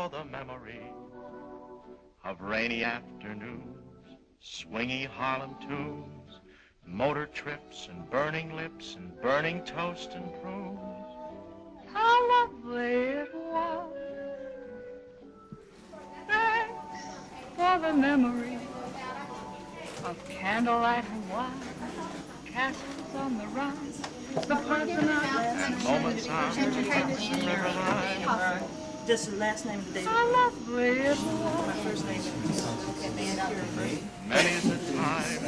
for the memory of rainy afternoons, swingy Harlem tunes, motor trips and burning lips and burning toast and prunes. How lovely it was. Thanks for the memory of candlelight and wine, castles on the Rhine, the Parthenon, and moments on the river line. Just the last name of David. How lovely it was. My first name is Many's the time.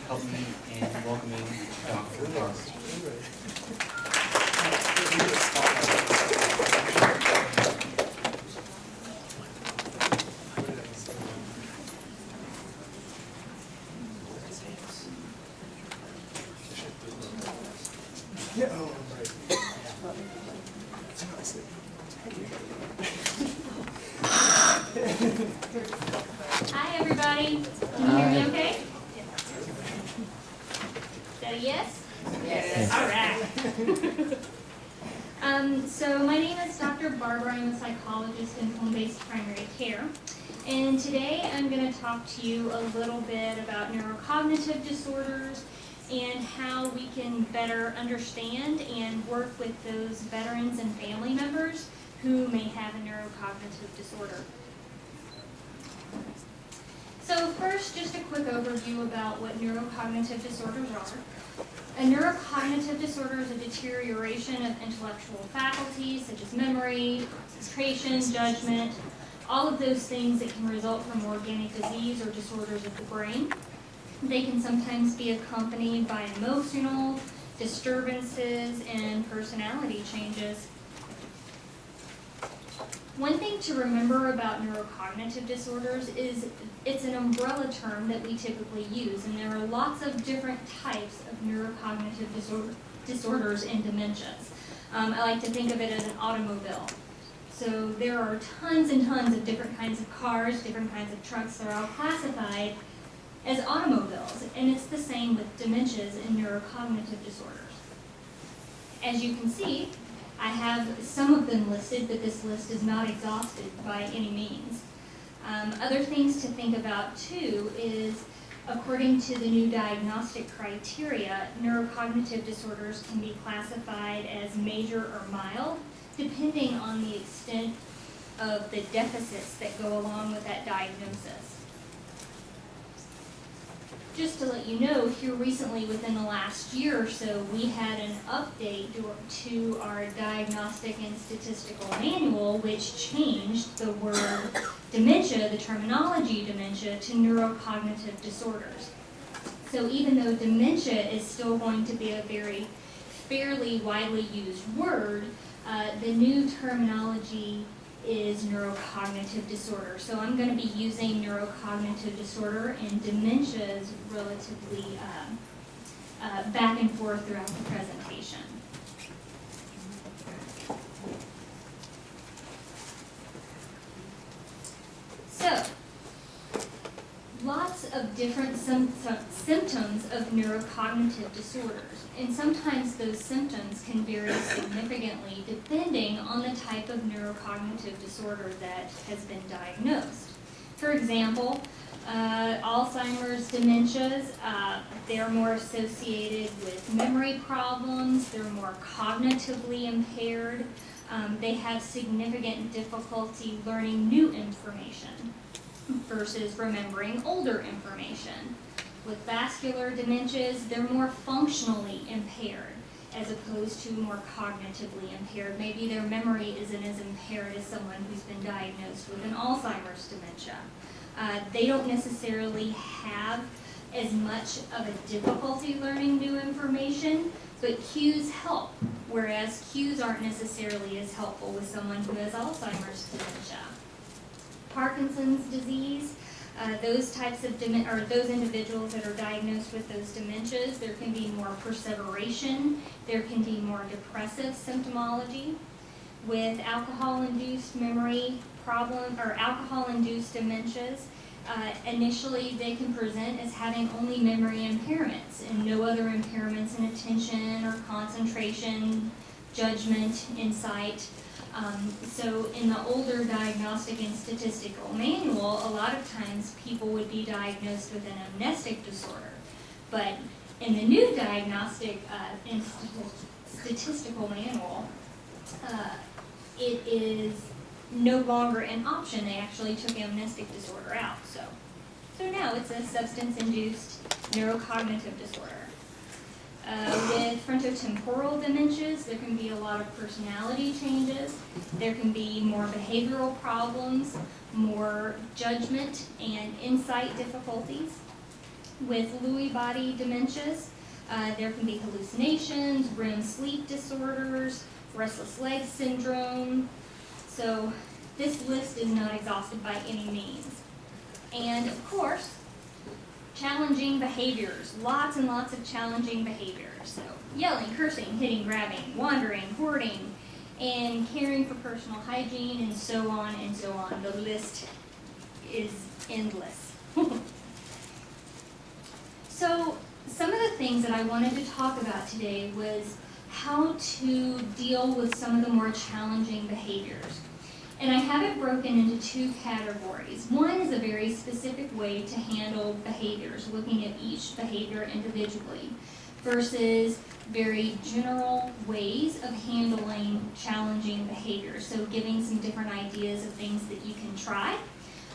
Help me in welcoming Dr. Barber. Hi, everybody. Can you hear me okay? Is that a yes? Yes. All right. So my name is Dr. Barber. I'm a psychologist in home-based primary care. And today I'm going to talk to you a little bit about neurocognitive disorders and how we can better understand and work with those veterans and family members who may have a neurocognitive disorder. So first, just a quick overview about what neurocognitive disorders are. A neurocognitive disorder is a deterioration of intellectual faculties such as memory, concentration, judgment, all of those things that can result from organic disease or disorders of the brain. They can sometimes be accompanied by emotional disturbances and personality changes. One thing to remember about neurocognitive disorders is it's an umbrella term that we typically use, and there are lots of different types of neurocognitive disorders and dementias. I like to think of it as an automobile. So there are tons and tons of different kinds of cars, different kinds of trucks. They're all classified as automobiles, and it's the same with dementias and neurocognitive disorders. As you can see, I have some of them listed, but this list is not exhausted by any means. Other things to think about too is, according to the new diagnostic criteria, neurocognitive disorders can be classified as major or mild, depending on the extent of the deficits that go along with that diagnosis. Just to let you know, here recently within the last year or so, we had an update to our diagnostic and statistical manual, which changed the word dementia, the terminology dementia, to neurocognitive disorders. So even though dementia is still going to be a very fairly widely used word, the new terminology is neurocognitive disorder. So I'm going to be using neurocognitive disorder and dementias relatively back and forth throughout the presentation. So, lots of different symptoms of neurocognitive disorders, and sometimes those symptoms can vary significantly depending on the type of neurocognitive disorder that has been diagnosed. For example, Alzheimer's dementias, they're more associated with memory problems, they're more cognitively impaired, they have significant difficulty learning new information versus remembering older information. With vascular dementias, they're more functionally impaired as opposed to more cognitively impaired. Maybe their memory isn't as impaired as someone who's been diagnosed with an Alzheimer's dementia. They don't necessarily have as much of a difficulty learning new information, but cues help, whereas cues aren't necessarily as helpful with someone who has Alzheimer's dementia. Parkinson's disease, those types of those individuals that are diagnosed with those dementias, there can be more perseveration, there can be more depressive symptomology. With alcohol-induced memory problem or alcohol-induced dementias, initially they can present as having only memory impairments and no other impairments in attention or concentration, judgment, insight. So in the older diagnostic and statistical manual, a lot of times people would be diagnosed with an amnestic disorder. But in the new diagnostic and statistical manual, it is no longer an option. They actually took amnestic disorder out. So now it's a substance-induced neurocognitive disorder. With frontotemporal dementias, there can be a lot of personality changes. There can be more behavioral problems, more judgment and insight difficulties. With Lewy body dementias, there can be hallucinations, REM sleep disorders, restless leg syndrome. So this list is not exhausted by any means. And of course, challenging behaviors, lots and lots of challenging behaviors. So yelling, cursing, hitting, grabbing, wandering, hoarding, and caring for personal hygiene, and so on and so on. The list is endless. So some of the things that I wanted to talk about today was how to deal with some of the more challenging behaviors. And I have it broken into two categories. One is a very specific way to handle behaviors, looking at each behavior individually, versus very general ways of handling challenging behaviors. So giving some different ideas of things that you can try,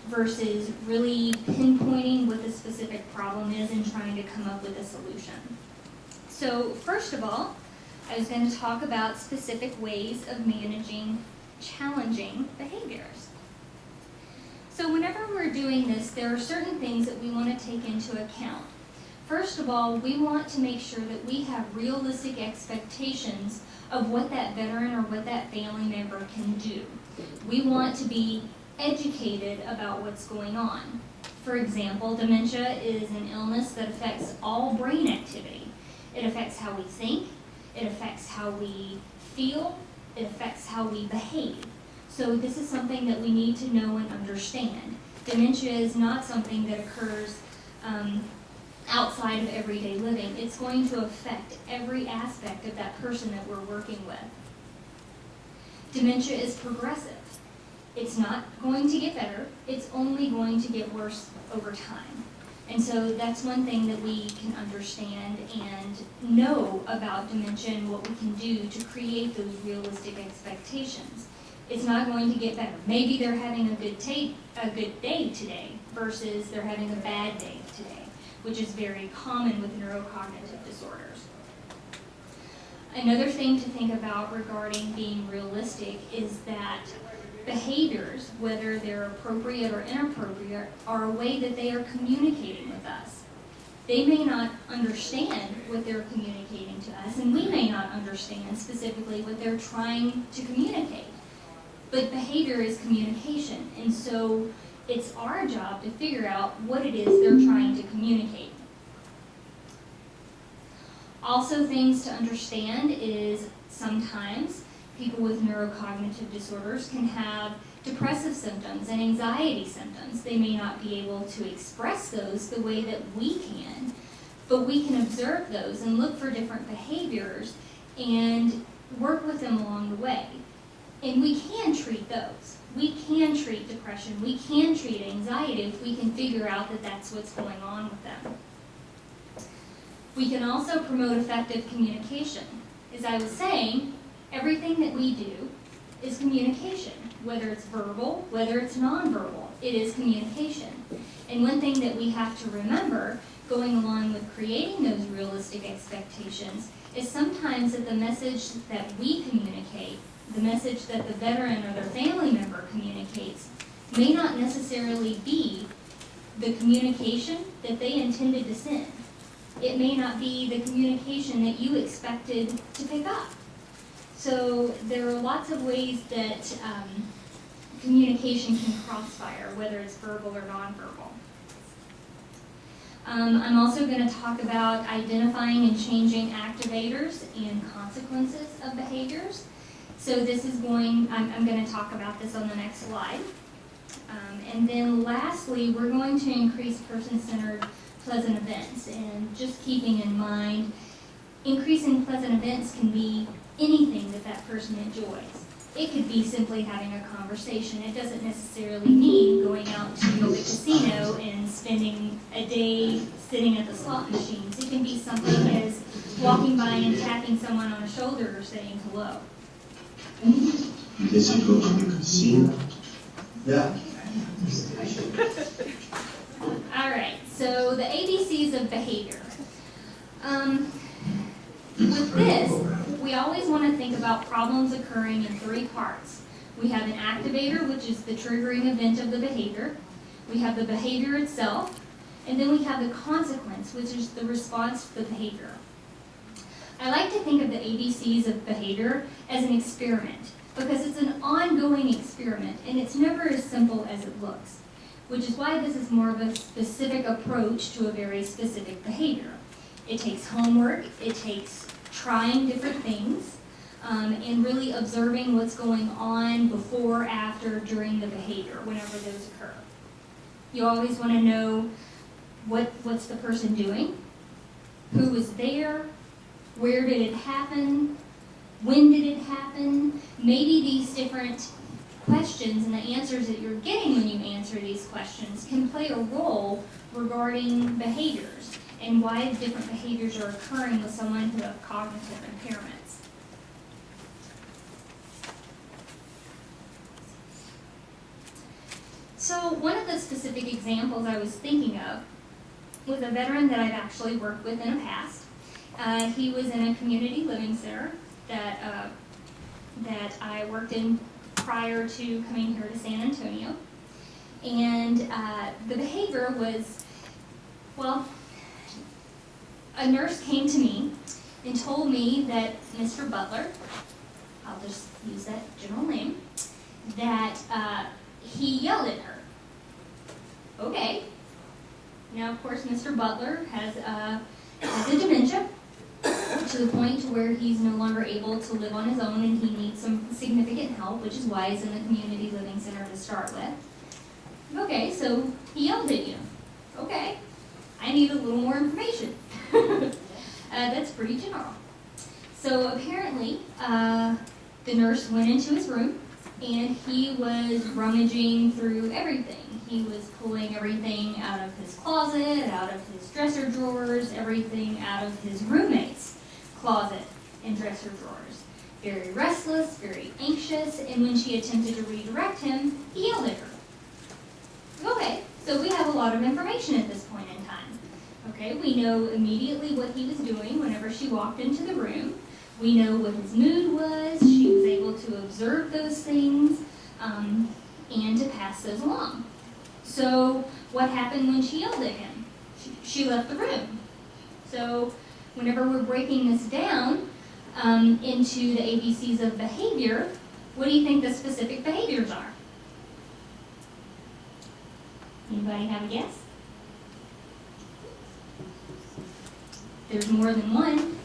versus really pinpointing what the specific problem is and trying to come up with a solution. So first of all, I was going to talk about specific ways of managing challenging behaviors. So whenever we're doing this, there are certain things that we want to take into account. First of all, we want to make sure that we have realistic expectations of what that veteran or what that family member can do. We want to be educated about what's going on. For example, dementia is an illness that affects all brain activity. It affects how we think, it affects how we feel, it affects how we behave. So this is something that we need to know and understand. Dementia is not something that occurs outside of everyday living. It's going to affect every aspect of that person that we're working with. Dementia is progressive. It's not going to get better, it's only going to get worse over time. And so that's one thing that we can understand and know about dementia and what we can do to create those realistic expectations. It's not going to get better. Maybe they're having a good day today versus they're having a bad day today, which is very common with neurocognitive disorders. Another thing to think about regarding being realistic is that behaviors, whether they're appropriate or inappropriate, are a way that they are communicating with us. They may not understand what they're communicating to us, and we may not understand specifically what they're trying to communicate. But behavior is communication, and so it's our job to figure out what it is they're trying to communicate. Also, things to understand is sometimes people with neurocognitive disorders can have depressive symptoms and anxiety symptoms. They may not be able to express those the way that we can, but we can observe those and look for different behaviors and work with them along the way. And we can treat those. We can treat depression. We can treat anxiety if we can figure out that that's what's going on with them. We can also promote effective communication. As I was saying, everything that we do is communication, whether it's verbal, whether it's nonverbal, it is communication. And one thing that we have to remember, going along with creating those realistic expectations, is sometimes that the message that we communicate, the message that the veteran or their family member communicates, may not necessarily be the communication that they intended to send. It may not be the communication that you expected to pick up. So there are lots of ways that communication can crossfire, whether it's verbal or nonverbal. I'm also going to talk about identifying and changing activators and consequences of behaviors. So this is I'm going to talk about this on the next slide. And then lastly, we're going to increase person-centered pleasant events. And just keeping in mind, increasing pleasant events can be anything that that person enjoys. It could be simply having a conversation. It doesn't necessarily mean going out to the casino and spending a day sitting at the slot machines. It can be something as walking by and tapping someone on the shoulder or saying hello. Does it go to the casino? Yeah. All right, so the ABCs of behavior. With this, we always want to think about problems occurring in three parts. We have an activator, which is the triggering event of the behavior. We have the behavior itself, and then we have the consequence, which is the response to the behavior. I like to think of the ABCs of behavior as an experiment, because it's an ongoing experiment, and it's never as simple as it looks, which is why this is more of a specific approach to a very specific behavior. It takes homework, it takes trying different things, and really observing what's going on before, after, during the behavior, whenever those occur. You always want to know what's the person doing, who was there, where did it happen, when did it happen. Maybe these different questions and the answers that you're getting when you answer these questions can play a role regarding behaviors and why different behaviors are occurring with someone who have cognitive impairments. So one of the specific examples I was thinking of was a veteran that I've actually worked with in the past. He was in a community living center that I worked in prior to coming here to San Antonio. And the behavior was, well, a nurse came to me and told me that Mr. Butler, I'll just use that general name, that he yelled at her. Okay. Now, of course, Mr. Butler has a dementia to the point to where he's no longer able to live on his own and he needs some significant help, which is why he's in the community living center to start with. Okay, so he yelled at you. Okay, I need a little more information. That's pretty general. So apparently, the nurse went into his room and he was rummaging through everything. He was pulling everything out of his closet, out of his dresser drawers, everything out of his roommate's closet and dresser drawers. Very restless, very anxious, and when she attempted to redirect him, he yelled at her. Okay, so we have a lot of information at this point in time. Okay, we know immediately what he was doing whenever she walked into the room. We know what his mood was. She was able to observe those things and to pass those along. So what happened when she yelled at him? She left the room. So whenever we're breaking this down into the ABCs of behavior, what do you think the specific behaviors are? Anybody have a guess? There's more than one.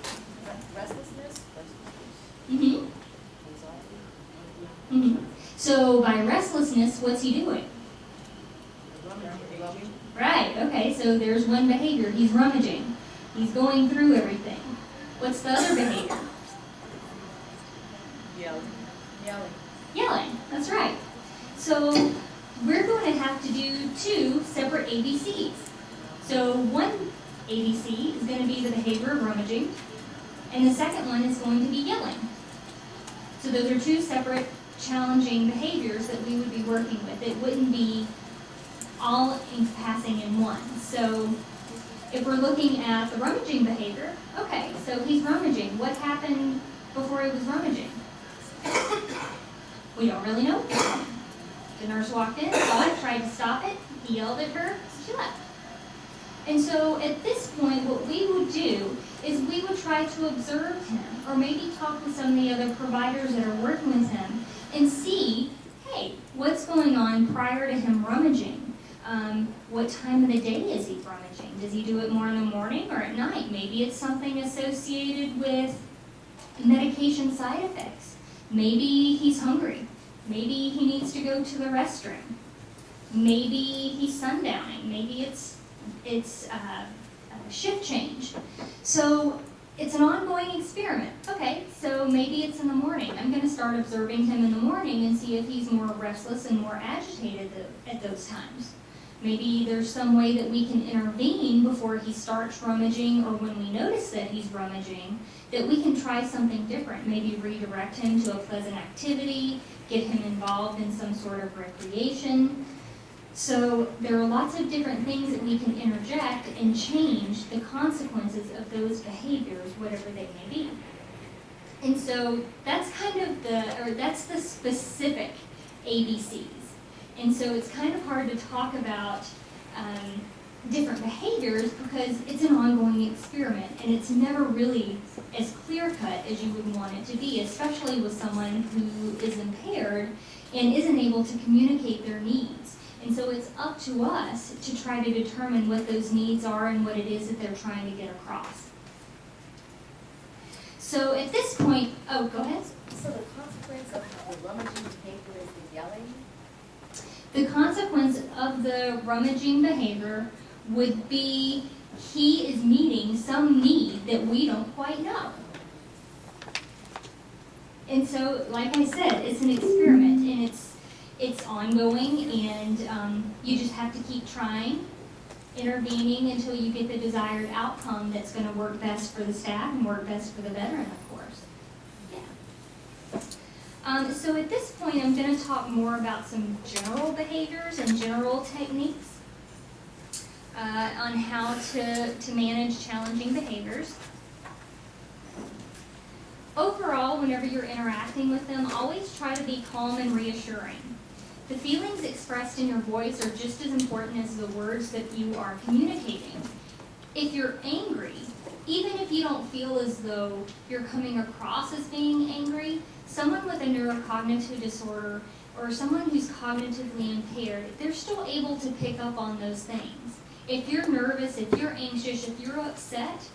Restlessness? Mm-hmm. Mm-hmm. So by restlessness, what's he doing? Right, okay, so there's one behavior. He's rummaging. He's going through everything. What's the other behavior? Yelling. Yelling, that's right. So we're going to have to do two separate ABCs. So one ABC is going to be the behavior of rummaging, and the second one is going to be yelling. So those are two separate challenging behaviors that we would be working with. It wouldn't be all passing in one. So if we're looking at the rummaging behavior, okay, so he's rummaging. What happened before he was rummaging? We don't really know. The nurse walked in, saw it, tried to stop it, he yelled at her, she left. And so at this point, what we would do is we would try to observe him, or maybe talk with some of the other providers that are working with him, and see, hey, what's going on prior to him rummaging? What time of the day is he rummaging? Does he do it more in the morning or at night? Maybe it's something associated with medication side effects. Maybe he's hungry. Maybe he needs to go to the restroom. Maybe he's sundowning. Maybe it's a shift change. So it's an ongoing experiment. Okay, so maybe it's in the morning. I'm going to start observing him in the morning and see if he's more restless and more agitated at those times. Maybe there's some way that we can intervene before he starts rummaging, or when we notice that he's rummaging, that we can try something different. Maybe redirect him to a pleasant activity, get him involved in some sort of recreation. So there are lots of different things that we can interject and change the consequences of those behaviors, whatever they may be. And so that's kind of that's the specific ABCs. And so it's kind of hard to talk about different behaviors because it's an ongoing experiment and it's never really as clear-cut as you would want it to be, especially with someone who is impaired and isn't able to communicate their needs. And so it's up to us to try to determine what those needs are and what it is that they're trying to get across. So at this point, oh, go ahead. So the consequence of the rummaging behavior is the yelling? The consequence of the rummaging behavior would be he is meeting some need that we don't quite know. And so, like I said, it's an experiment and it's ongoing, and you just have to keep trying, intervening until you get the desired outcome that's going to work best for the staff and work best for the veteran, of course. So at this point, I'm going to talk more about some general behaviors and general techniques on how to manage challenging behaviors. Overall, whenever you're interacting with them, always try to be calm and reassuring. The feelings expressed in your voice are just as important as the words that you are communicating. If you're angry, even if you don't feel as though you're coming across as being angry, someone with a neurocognitive disorder or someone who's cognitively impaired, they're still able to pick up on those things. If you're nervous, if you're anxious, if you're upset,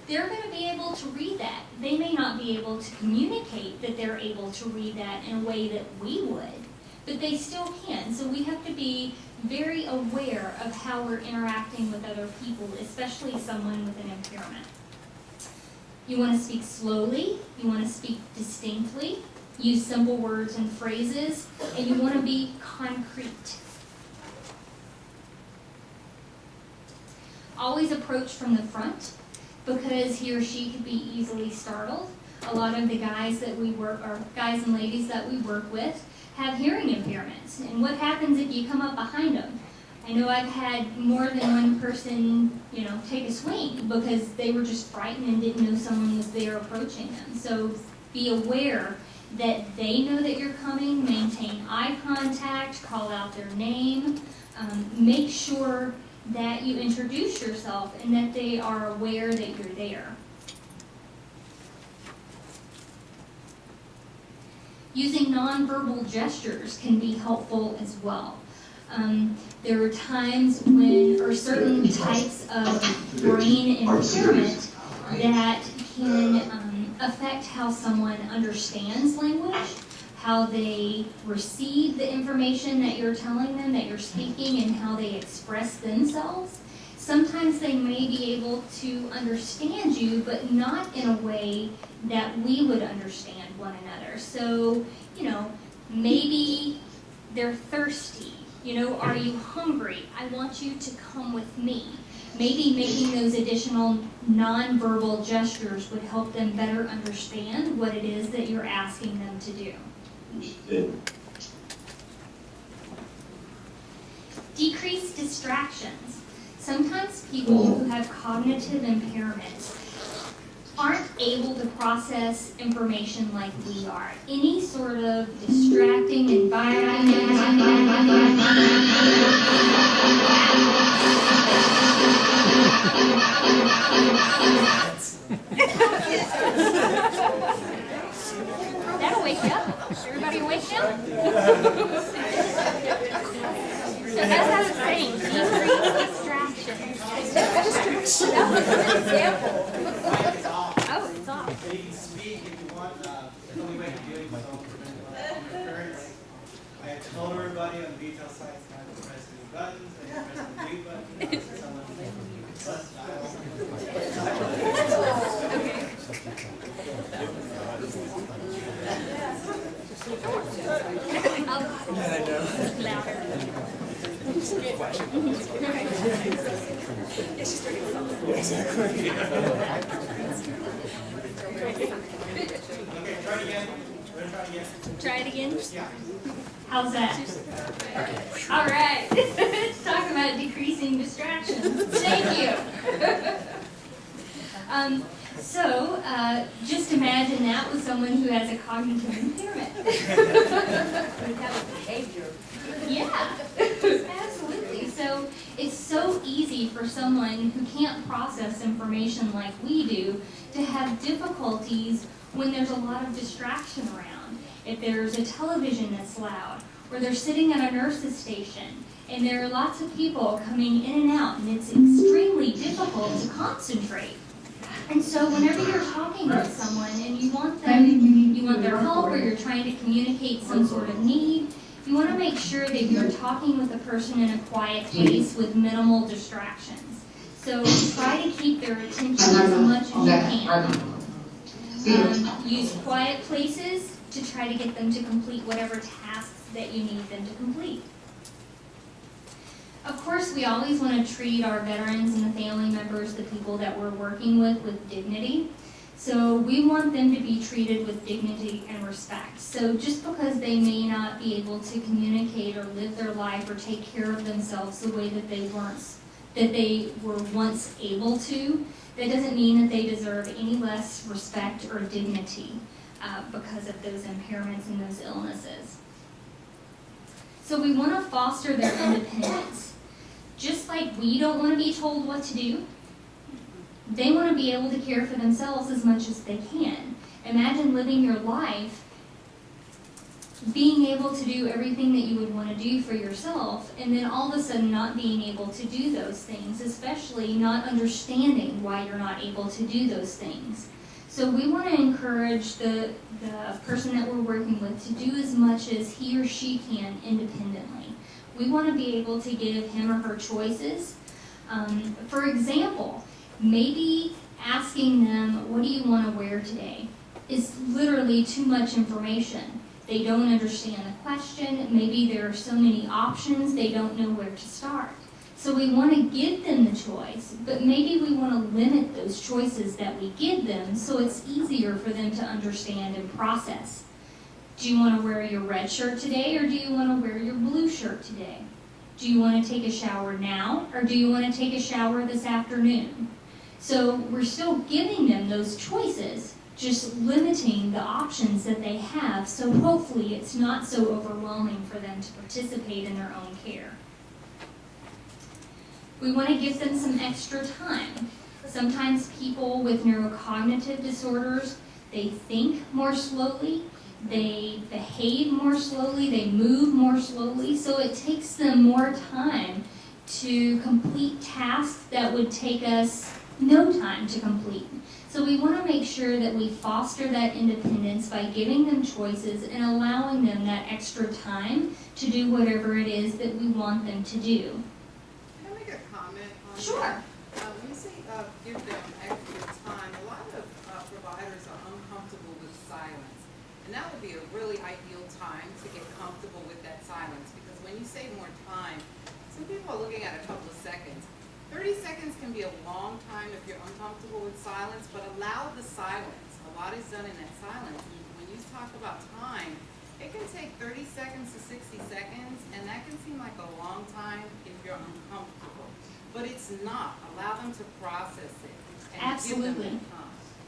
they're going to be able to read that. They may not be able to communicate that they're able to read that in a way that we would, but they still can. So we have to be very aware of how we're interacting with other people, especially someone with an impairment. You want to speak slowly, you want to speak distinctly, use simple words and phrases, and you want to be concrete. Always approach from the front, because he or she could be easily startled. A lot of the guys that we work, or guys and ladies that we work with, have hearing impairments. And what happens if you come up behind them? I know I've had more than one person, take a swing because they were just frightened and didn't know someone was there approaching them. So be aware that they know that you're coming, maintain eye contact, call out their name, make sure that you introduce yourself and that they are aware that you're there. Using nonverbal gestures can be helpful as well. There are times when, or certain types of brain impairment that can affect how someone understands language, how they receive the information that you're telling them, that you're speaking, and how they express themselves. Sometimes they may be able to understand you, but not in a way that we would understand one another. So, maybe they're thirsty. Are you hungry? I want you to come with me. Maybe making those additional nonverbal gestures would help them better understand what it is that you're asking them to do. Decrease distractions. Sometimes people who have cognitive impairments aren't able to process information like we are. Any sort of distracting environment. That'll wake you up. Everybody wake up? So that's how it's saying, decrease distractions. That was an example. Oh, it's off. So you can speak if you want. The only way to do it is interference. I told everybody on the detail sites not to press any buttons, and you press the mute button. Someone bust dial. Okay. Okay, try it again. Ready to try it again? Try it again. Yeah. How's that? All right. Let's talk about decreasing distractions. Thank you. Just imagine that with someone who has a cognitive impairment. We have a behavior. Yeah, absolutely. So it's so easy for someone who can't process information like we do to have difficulties when there's a lot of distraction around. If there's a television that's loud, or they're sitting at a nurse's station, and there are lots of people coming in and out, and it's extremely difficult to concentrate. And so whenever you're talking with someone and you want their help, or you're trying to communicate some sort of need, you want to make sure that you're talking with a person in a quiet place with minimal distractions. So try to keep their attention as much as you can. Use quiet places to try to get them to complete whatever tasks that you need them to complete. Of course, we always want to treat our veterans and the family members, the people that we're working with dignity. So we want them to be treated with dignity and respect. So just because they may not be able to communicate or live their life or take care of themselves the way that they were once able to, that doesn't mean that they deserve any less respect or dignity because of those impairments and those illnesses. So we want to foster their independence. Just like we don't want to be told what to do, they want to be able to care for themselves as much as they can. Imagine living your life being able to do everything that you would want to do for yourself, and then all of a sudden not being able to do those things, especially not understanding why you're not able to do those things. So we want to encourage the person that we're working with to do as much as he or she can independently. We want to be able to give him or her choices. For example, maybe asking them, what do you want to wear today, is literally too much information. They don't understand the question. Maybe there are so many options, they don't know where to start. So we want to give them the choice, but maybe we want to limit those choices that we give them so it's easier for them to understand and process. Do you want to wear your red shirt today, or do you want to wear your blue shirt today? Do you want to take a shower now, or do you want to take a shower this afternoon? So we're still giving them those choices, just limiting the options that they have, so hopefully it's not so overwhelming for them to participate in their own care. We want to give them some extra time. Sometimes people with neurocognitive disorders, they think more slowly, they behave more slowly, they move more slowly, so it takes them more time to complete tasks that would take us no time to complete. So we want to make sure that we foster that independence by giving them choices and allowing them that extra time to do whatever it is that we want them to do. Can I make a comment on Sure. that? When you say give them extra time, a lot of providers are uncomfortable with silence. And that would be a really ideal time to get comfortable with that silence, because when you say more time, some people are looking at a couple of seconds. 30 seconds can be a long time if you're uncomfortable with silence, but allow the silence. A lot is done in that silence. And when you talk about time, it can take 30 seconds to 60 seconds, and that can seem like a long time if you're uncomfortable. But it's not. Allow them to process it and Absolutely. give them that time.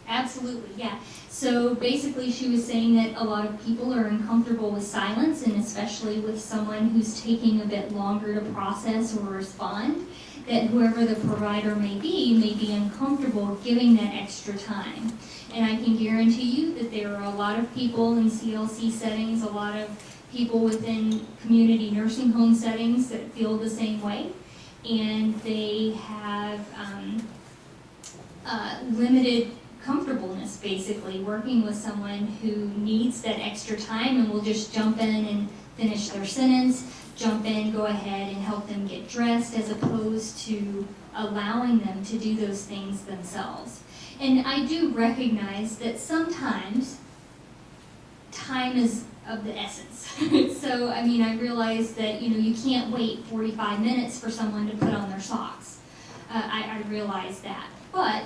Absolutely, yeah. So basically she was saying that a lot of people are uncomfortable with silence, and especially with someone who's taking a bit longer to process or respond, that whoever the provider may be uncomfortable giving that extra time. And I can guarantee you that there are a lot of people in CLC settings, a lot of people within community nursing home settings that feel the same way, and they have limited comfortableness, basically, working with someone who needs that extra time and will just jump in and finish their sentence, jump in, go ahead and help them get dressed, as opposed to allowing them to do those things themselves. And I do recognize that sometimes time is of the essence. So, I mean, I realize that, you can't wait 45 minutes for someone to put on their socks. I realize that. But,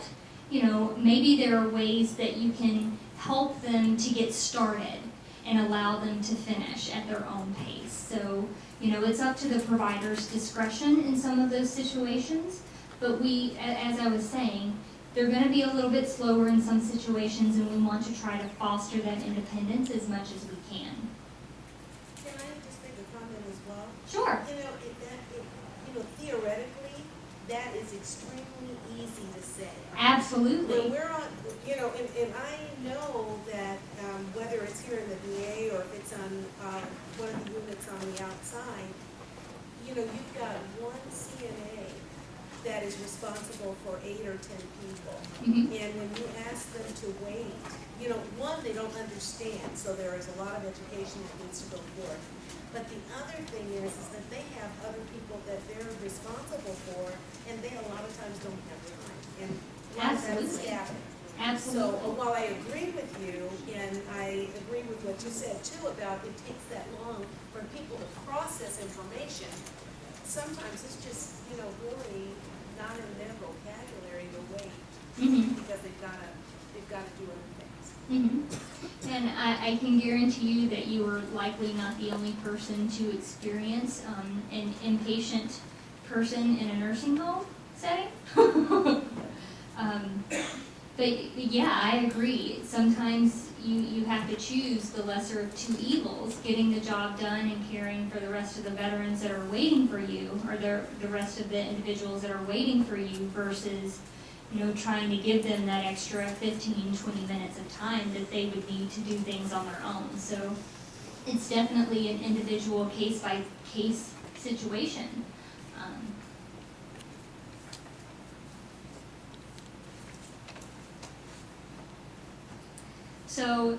maybe there are ways that you can help them to get started and allow them to finish at their own pace. So, it's up to the provider's discretion in some of those situations, but as I was saying, they're going to be a little bit slower in some situations, and we want to try to foster that independence as much as we can. Can I just make a comment as well? Sure. Theoretically, that is extremely easy to say. Absolutely. When we're on, and I know that whether it's here in the VA or if it's on one of the units on the outside, you've got one CNA that is responsible for 8 or 10 people. Mm-hmm. And when you ask them to wait, one, they don't understand, so there is a lot of education that needs to go forth. But the other thing is that they have other people that they're responsible for, and they a lot of times don't have time. And a lot of that is staffing. Absolutely. So while I agree with you, and I agree with what you said too about it takes that long for people to process information, sometimes it's just, really not in their vocabulary to wait, because they've got to do other things. Mm-hmm. And I can guarantee you that you are likely not the only person to experience an inpatient person in a nursing home setting. But yeah, I agree. Sometimes you have to choose the lesser of two evils, getting the job done and caring for the rest of the veterans that are waiting for you, or the rest of the individuals that are waiting for you, versus trying to give them that extra 15, 20 minutes of time that they would need to do things on their own. So it's definitely an individual case-by-case situation. So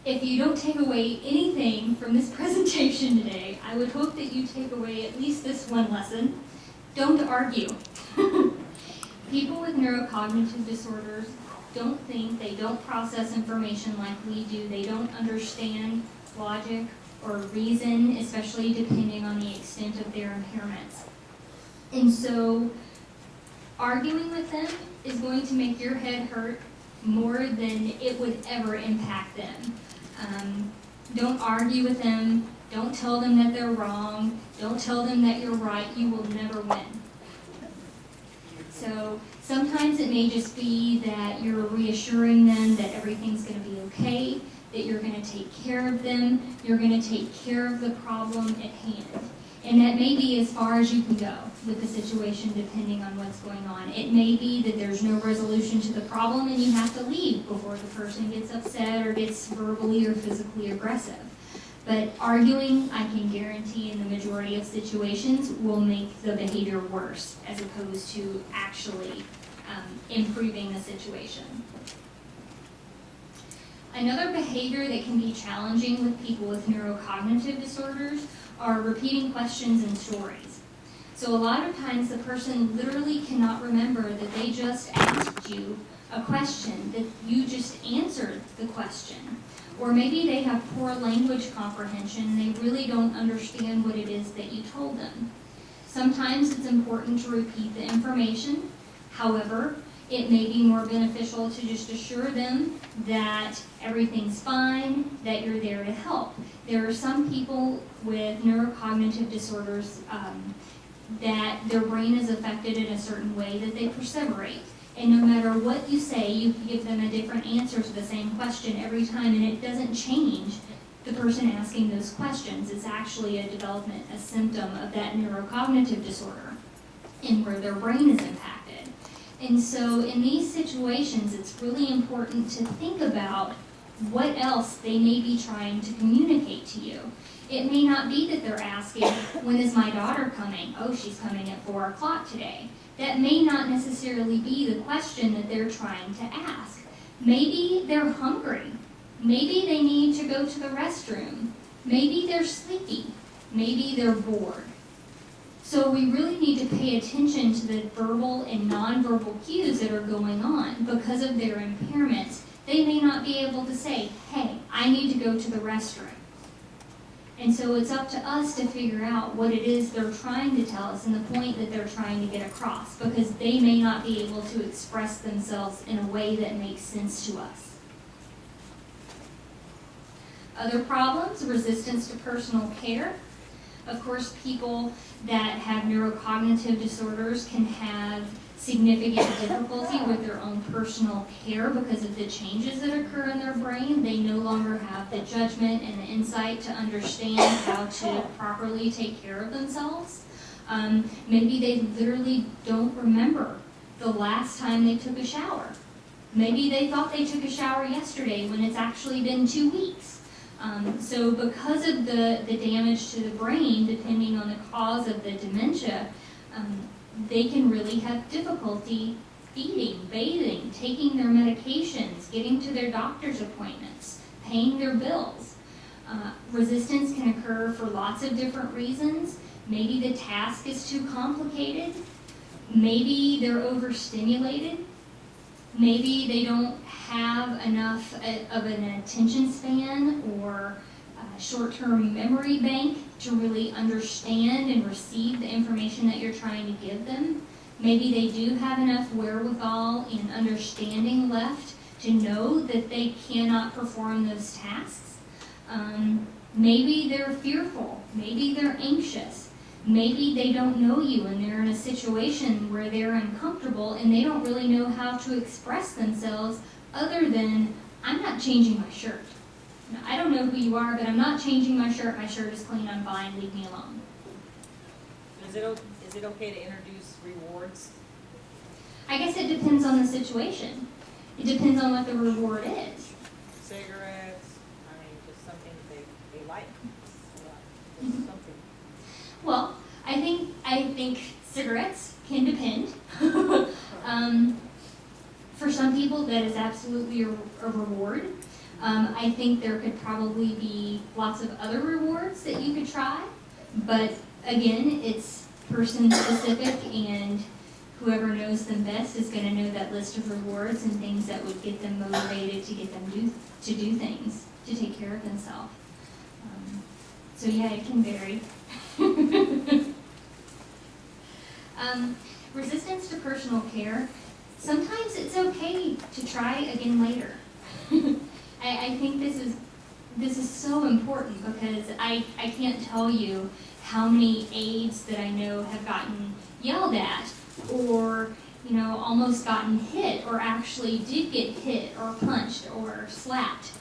if you don't take away anything from this presentation today, I would hope that you take away at least this one lesson. Don't argue. People with neurocognitive disorders don't think, they don't process information like we do, they don't understand logic or reason, especially depending on the extent of their impairments. And so arguing with them is going to make your head hurt more than it would ever impact them. Don't argue with them. Don't tell them that they're wrong. Don't tell them that you're right. You will never win. So sometimes it may just be that you're reassuring them that everything's going to be okay, that you're going to take care of them, you're going to take care of the problem at hand. And that may be as far as you can go with the situation depending on what's going on. It may be that there's no resolution to the problem and you have to leave before the person gets upset or gets verbally or physically aggressive. But arguing, I can guarantee in the majority of situations, will make the behavior worse as opposed to actually improving the situation. Another behavior that can be challenging with people with neurocognitive disorders are repeating questions and stories. So a lot of times the person literally cannot remember that they just asked you a question, that you just answered the question. Or maybe they have poor language comprehension and they really don't understand what it is that you told them. Sometimes it's important to repeat the information. However, it may be more beneficial to just assure them that everything's fine, that you're there to help. There are some people with neurocognitive disorders that their brain is affected in a certain way that they perseverate. And no matter what you say, you can give them a different answer to the same question every time, and it doesn't change the person asking those questions. It's actually a symptom of that neurocognitive disorder and where their brain is impacted. And so in these situations, it's really important to think about what else they may be trying to communicate to you. It may not be that they're asking, when is my daughter coming? Oh, she's coming at 4 o'clock today. That may not necessarily be the question that they're trying to ask. Maybe they're hungry. Maybe they need to go to the restroom. Maybe they're sleepy. Maybe they're bored. So we really need to pay attention to the verbal and nonverbal cues that are going on. Because of their impairments, they may not be able to say, hey, I need to go to the restroom. And so it's up to us to figure out what it is they're trying to tell us and the point that they're trying to get across, because they may not be able to express themselves in a way that makes sense to us. Other problems, resistance to personal care. Of course, people that have neurocognitive disorders can have significant difficulty with their own personal care because of the changes that occur in their brain. They no longer have the judgment and the insight to understand how to properly take care of themselves. Maybe they literally don't remember the last time they took a shower. Maybe they thought they took a shower yesterday when it's actually been 2 weeks. So because of the damage to the brain, depending on the cause of the dementia, they can really have difficulty feeding, bathing, taking their medications, getting to their doctor's appointments, paying their bills. Resistance can occur for lots of different reasons. Maybe the task is too complicated. Maybe they're overstimulated. Maybe they don't have enough of an attention span or short-term memory bank to really understand and receive the information that you're trying to give them. Maybe they do have enough wherewithal and understanding left to know that they cannot perform those tasks. Maybe they're fearful. Maybe they're anxious. Maybe they don't know you and they're in a situation where they're uncomfortable and they don't really know how to express themselves other than, I'm not changing my shirt. Now, I don't know who you are, but I'm not changing my shirt. My shirt is clean. I'm fine. Leave me alone. Is it okay to introduce rewards? I guess it depends on the situation. It depends on what the reward is. Cigarettes, I mean, just something they like. Mhm. Something. Well, I think cigarettes can depend. For some people, that is absolutely a reward. I think there could probably be lots of other rewards that you could try, but again, it's person specific, and whoever knows them best is going to know that list of rewards and things that would get them motivated to get them to do things, to take care of themselves. So yeah, it can vary. Resistance to personal care. Sometimes it's okay to try again later. I think this is so important because I can't tell you how many aides that I know have gotten yelled at or almost gotten hit or actually did get hit or punched or slapped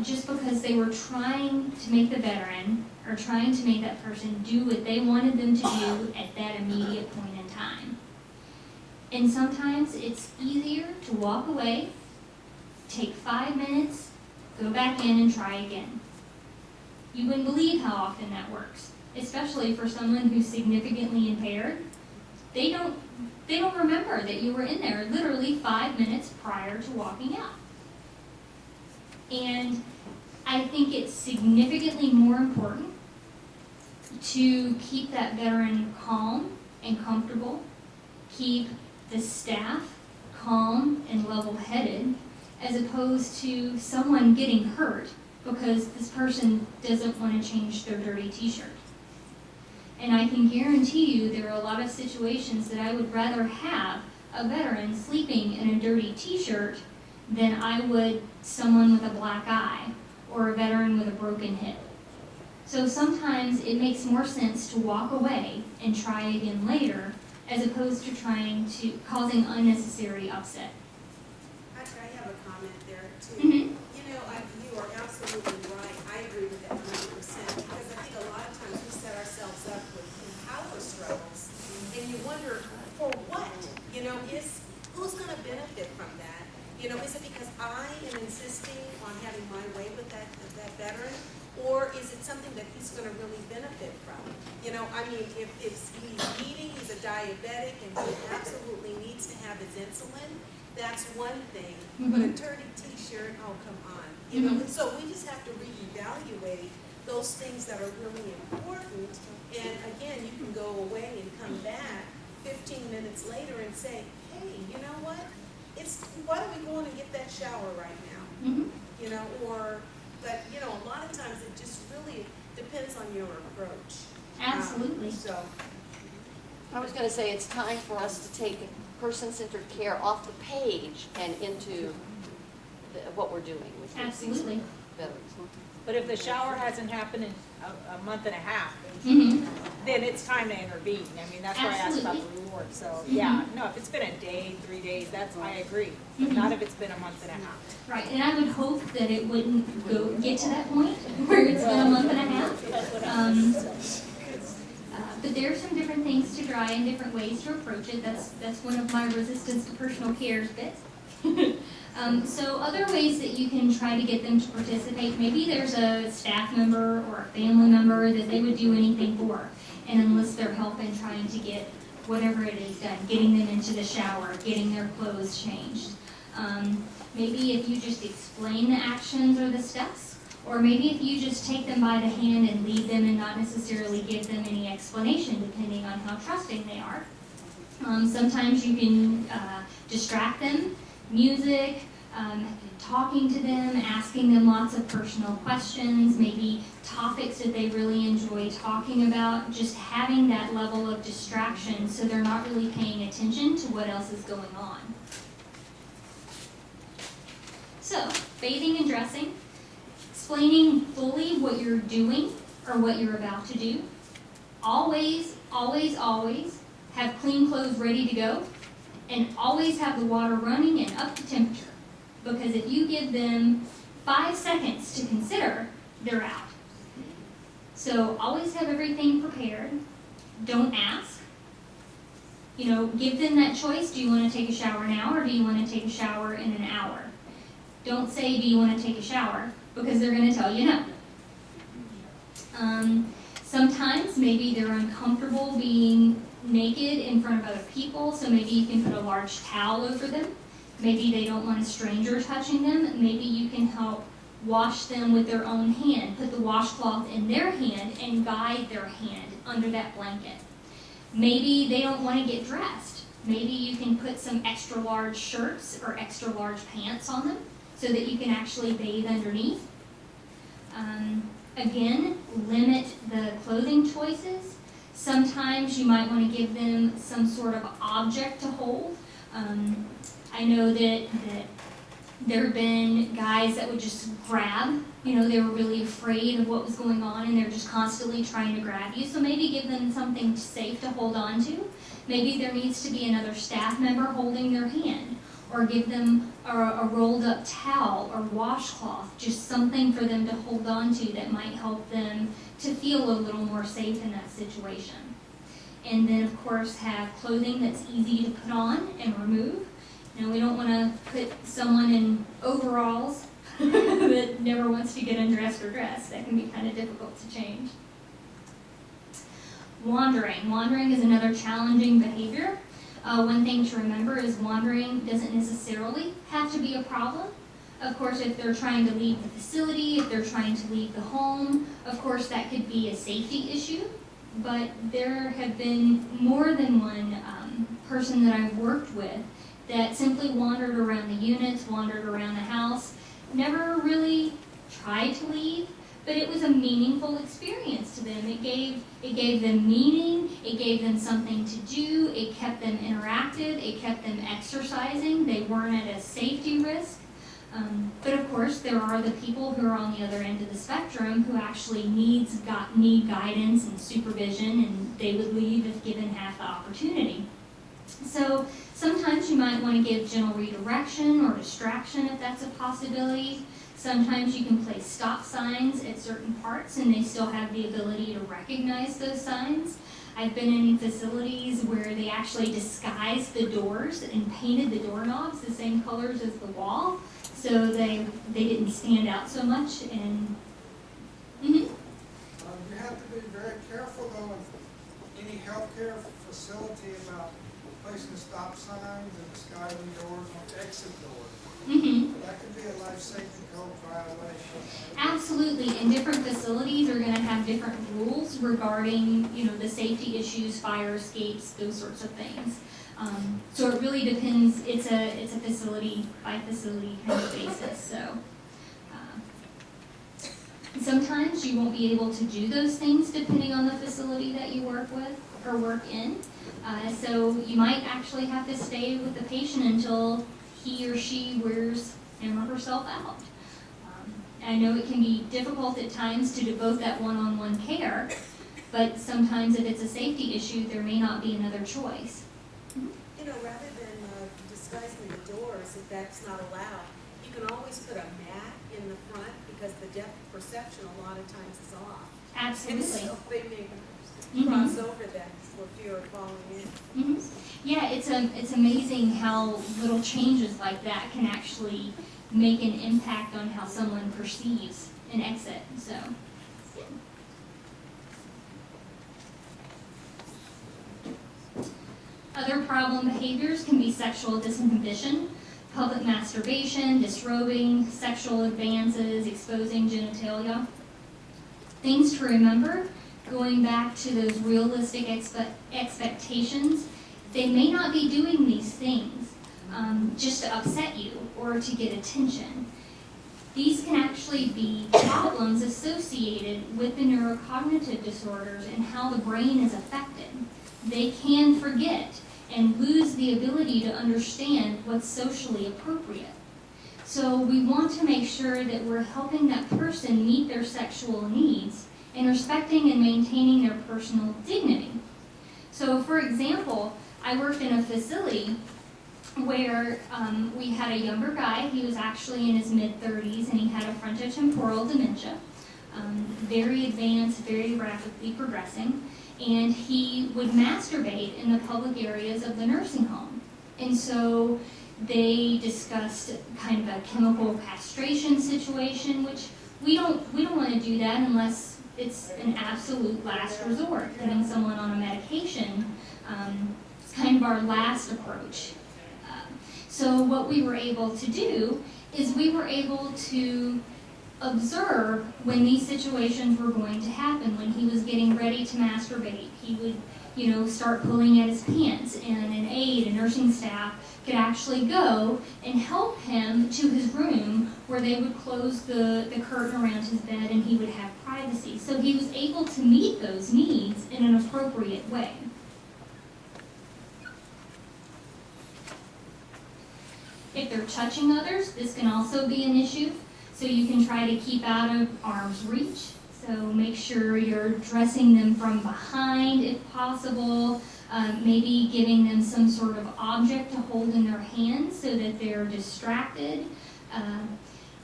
just because they were trying to make the veteran or trying to make that person do what they wanted them to do at that immediate point in time. And sometimes it's easier to walk away, take 5 minutes, go back in and try again. You wouldn't believe how often that works, especially for someone who's significantly impaired. They don't remember that you were in there literally 5 minutes prior to walking out. And I think it's significantly more important to keep that veteran calm and comfortable, keep the staff calm and level-headed, as opposed to someone getting hurt because this person doesn't want to change their dirty t-shirt. And I can guarantee you there are a lot of situations that I would rather have a veteran sleeping in a dirty t-shirt than I would someone with a black eye or a veteran with a broken hip. So sometimes it makes more sense to walk away and try again later as opposed to causing unnecessary upset. I have a comment there too. Mm-hmm. You are absolutely right. I agree with that 100% because I think a lot of times we set ourselves up with power struggles and you wonder, for what? Who's going to benefit from that? Is it because I am insisting on having my way with that veteran? Or is it something that he's going to really benefit from? If he's eating, he's a diabetic, and he absolutely needs to have his insulin, that's one thing. Mm-hmm. But a dirty t-shirt, oh, come on. Mm-hmm. So we just have to reevaluate those things that are really important. And again, you can go away and come back 15 minutes later and say, hey, you know what? Why don't we go in and get that shower right now? Mm-hmm. Or but, you know, a lot of times it just really depends on your approach. Absolutely. So, I was gonna say, it's time for us to take person-centered care off the page and into what we're doing with these Absolutely. veterans. But if the shower hasn't happened in a month and a half, Mm-hmm. then it's time to intervene. I mean, that's why I asked about the reward. So, yeah, no, if it's been a day, 3 days, I agree. But not if it's been a month and a half. Right, and I would hope that it wouldn't get to that point where it's been a month and a half. But there are some different things to try and different ways to approach it. That's one of my resistance to personal care's bits. So other ways that you can try to get them to participate, maybe there's a staff member or a family member that they would do anything for and enlist their help in trying to get whatever it is done, getting them into the shower, getting their clothes changed. Maybe if you just explain the actions or the steps, or maybe if you just take them by the hand and lead them and not necessarily give them any explanation depending on how trusting they are. Sometimes you can distract them, music, talking to them, asking them lots of personal questions, maybe topics that they really enjoy talking about, just having that level of distraction so they're not really paying attention to what else is going on. So, bathing and dressing, explaining fully what you're doing or what you're about to do. Always, always, always have clean clothes ready to go, and always have the water running and up to temperature. Because if you give them 5 seconds to consider, they're out. So always have everything prepared. Don't ask. You know, give them that choice. Do you want to take a shower now or do you want to take a shower in an hour? Don't say, do you want to take a shower? Because they're going to tell you no. Sometimes maybe they're uncomfortable being naked in front of other people, so maybe you can put a large towel over them. Maybe they don't want a stranger touching them. Maybe you can help wash them with their own hand. Put the washcloth in their hand and guide their hand under that blanket. Maybe they don't want to get dressed. Maybe you can put some extra large shirts or extra large pants on them so that you can actually bathe underneath. Again, limit the clothing choices. Sometimes you might want to give them some sort of object to hold. I know that there have been guys that would just grab, you know, they were really afraid of what was going on and they're just constantly trying to grab you. So maybe give them something safe to hold on to. Maybe there needs to be another staff member holding their hand, or give them a rolled up towel or washcloth, just something for them to hold on to that might help them to feel a little more safe in that situation. And then of course have clothing that's easy to put on and remove. Now we don't want to put someone in overalls that never wants to get undressed or dressed. That can be kind of difficult to change. Wandering. Wandering is another challenging behavior. One thing to remember is wandering doesn't necessarily have to be a problem. Of course, if they're trying to leave the facility, if they're trying to leave the home, of course that could be a safety issue. But there have been more than one person that I've worked with that simply wandered around the units, wandered around the house, never really tried to leave, but it was a meaningful experience to them. It gave them meaning, it gave them something to do, it kept them interactive, it kept them exercising, they weren't at a safety risk. But of course, there are the people who are on the other end of the spectrum who actually need guidance and supervision, and they would leave if given half the opportunity. So sometimes you might want to give gentle redirection or distraction if that's a possibility. Sometimes you can place stop signs at certain parts and they still have the ability to recognize those signs. I've been in facilities where they actually disguised the doors and painted the doorknobs the same colors as the wall, so they didn't stand out so much. And You have to be very careful though in any healthcare facility about placing stop signs and disguising doors on exit doors. That could be a life safety code violation. Absolutely, and different facilities are going to have different rules regarding, you know, the safety issues, fire escapes, those sorts of things. So it really depends. It's a facility by facility kind of basis. So Sometimes you won't be able to do those things depending on the facility that you work with or work in. So you might actually have to stay with the patient until he or she wears him or herself out. I know it can be difficult at times to devote that one-on-one care, but sometimes if it's a safety issue, there may not be another choice. You know, rather than disguising the doors, if that's not allowed, you can always put a mat in the front because the depth of perception a lot of times is off. Absolutely. And so they may cross over that for fear of falling in. Yeah, it's amazing how little changes like that can actually make an impact on how someone perceives an exit. So. Other problem behaviors can be sexual disinhibition, public masturbation, disrobing, sexual advances, exposing genitalia. Things to remember, going back to those realistic expectations, they may not be doing these things just to upset you or to get attention. These can actually be problems associated with the neurocognitive disorders and how the brain is affected. They can forget and lose the ability to understand what's socially appropriate. So we want to make sure that we're helping that person meet their sexual needs and respecting and maintaining their personal dignity. So for example, I worked in a facility where we had a younger guy. He was actually in his mid-30s and he had a frontotemporal dementia, very advanced, very rapidly progressing. And he would masturbate in the public areas of the nursing home. And so they discussed kind of a chemical castration situation, which we don't want to do that unless it's an absolute last resort. Putting someone on a medication is kind of our last approach. So what we were able to do is we were able to observe when these situations were going to happen. When he was getting ready to masturbate, he would, start pulling at his pants, and an aide, a nursing staff, could actually go and help him to his room where they would close the curtain around his bed and he would have privacy. So he was able to meet those needs in an appropriate way. If they're touching others, this can also be an issue. So you can try to keep out of arm's reach. So make sure you're dressing them from behind if possible, maybe giving them some sort of object to hold in their hands so that they're distracted.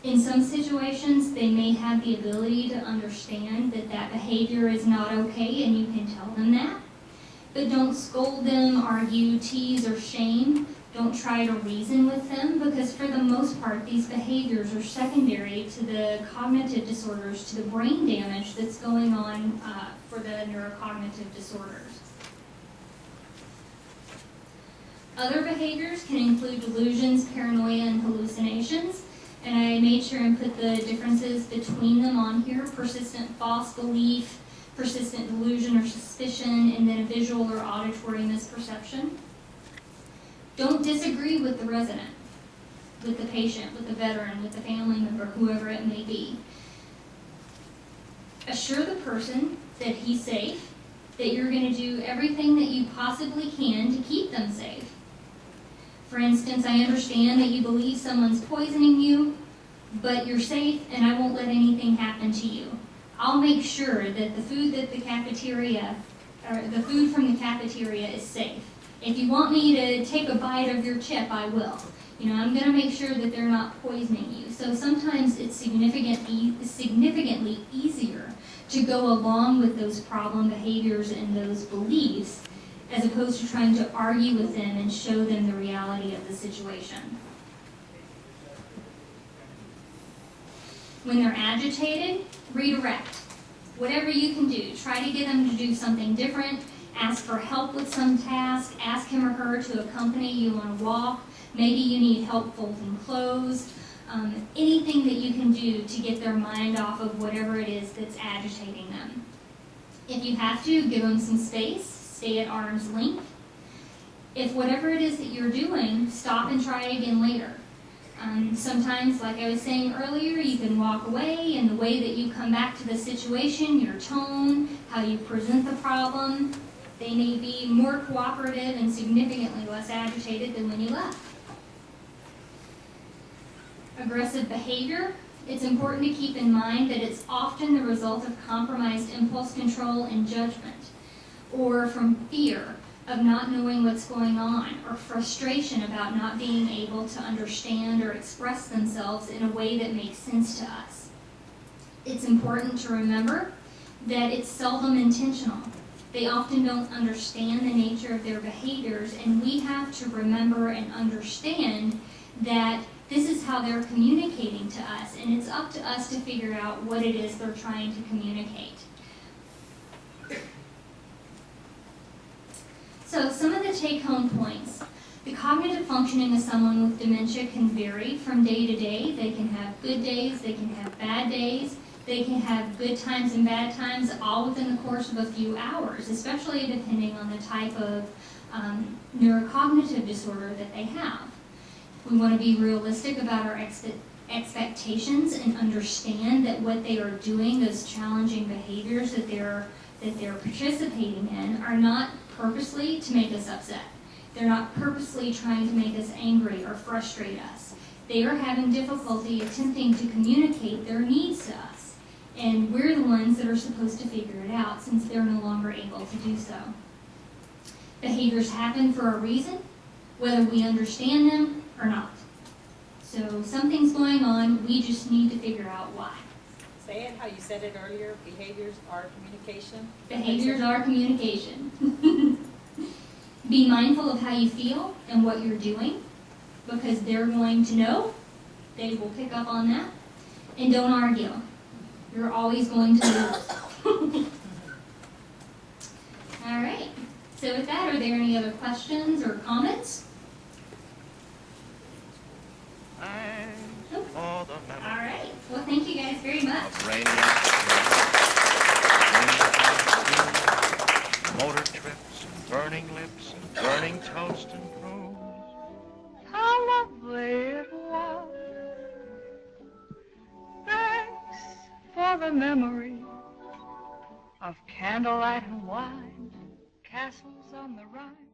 In some situations, they may have the ability to understand that that behavior is not okay, and you can tell them that. But don't scold them, argue, tease, or shame. Don't try to reason with them, because for the most part, these behaviors are secondary to the cognitive disorders, to the brain damage that's going on for the neurocognitive disorders. Other behaviors can include delusions, paranoia, and hallucinations. And I made sure and put the differences between them on here: persistent false belief, persistent delusion or suspicion, and then a visual or auditory misperception. Don't disagree with the resident, with the patient, with the veteran, with the family member, whoever it may be. Assure the person that he's safe, that you're going to do everything that you possibly can to keep them safe. For instance, I understand that you believe someone's poisoning you, but you're safe and I won't let anything happen to you. I'll make sure that the food from the cafeteria is safe. If you want me to take a bite of your chip, I will. I'm going to make sure that they're not poisoning you. So sometimes it's significantly easier to go along with those problem behaviors and those beliefs, as opposed to trying to argue with them and show them the reality of the situation. When they're agitated, redirect. Whatever you can do, try to get them to do something different. Ask for help with some task. Ask him or her to accompany you on a walk. Maybe you need help folding clothes. Anything that you can do to get their mind off of whatever it is that's agitating them. If you have to, give them some space. Stay at arm's length. If whatever it is that you're doing, stop and try again later. Sometimes, like I was saying earlier, you can walk away, and the way that you come back to the situation, your tone, how you present the problem, they may be more cooperative and significantly less agitated than when you left. Aggressive behavior. It's important to keep in mind that it's often the result of compromised impulse control and judgment, or from fear of not knowing what's going on, or frustration about not being able to understand or express themselves in a way that makes sense to us. It's important to remember that it's seldom intentional. They often don't understand the nature of their behaviors, and we have to remember and understand that this is how they're communicating to us, and it's up to us to figure out what it is they're trying to communicate. So some of the take-home points. The cognitive functioning of someone with dementia can vary from day to day. They can have good days, they can have bad days, they can have good times and bad times, all within the course of a few hours, especially depending on the type of neurocognitive disorder that they have. We want to be realistic about our expectations and understand that what they are doing, those challenging behaviors that they're participating in, are not purposely to make us upset. They're not purposely trying to make us angry or frustrate us. They are having difficulty attempting to communicate their needs to us. And we're the ones that are supposed to figure it out, since they're no longer able to do so. Behaviors happen for a reason, whether we understand them or not. So something's going on, we just need to figure out why. Say it how you said it earlier, behaviors are communication. Behaviors are communication. Be mindful of how you feel and what you're doing, because they're going to know. They will pick up on that. And don't argue. You're always going to lose. All right. So with that, are there any other questions or comments? Nope. All right. Well, thank you guys very much. Motor trips, and burning lips, and burning toast and prunes. How lovely it was. Thanks for the memory of candlelight and wine, castles on the Rhine.